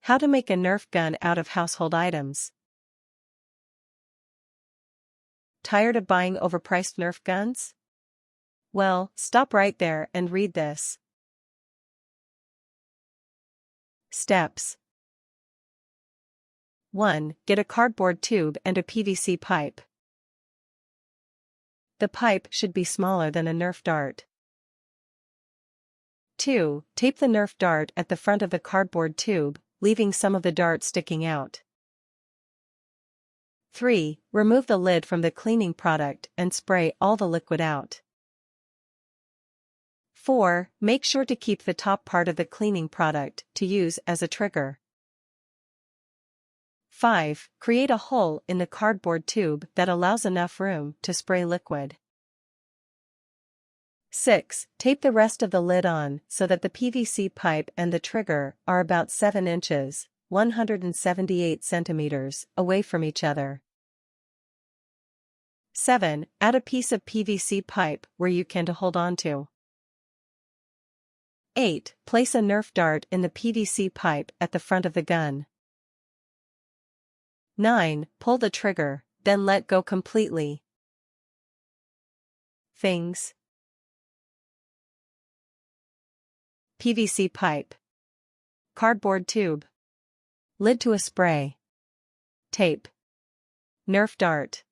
How to make a Nerf gun out of household items. Tired of buying overpriced Nerf guns? Well, stop right there and read this. Steps. 1. Get a cardboard tube and a PVC pipe. The pipe should be smaller than a Nerf dart. 2. Tape the Nerf dart at the front of the cardboard tube, leaving some of the dart sticking out. 3. Remove the lid from the cleaning product and spray all the liquid out. 4. Make sure to keep the top part of the cleaning product to use as a trigger. 5. Create a hole in the cardboard tube that allows enough room to spray liquid. 6. Tape the rest of the lid on so that the PVC pipe and the trigger are about 7 inches, 178 centimeters, away from each other. 7. Add a piece of PVC pipe where you can to hold on to. 8. Place a Nerf dart in the PVC pipe at the front of the gun. 9. Pull the trigger, then let go completely. Things: PVC pipe, cardboard tube, lid to a spray, tape, Nerf dart.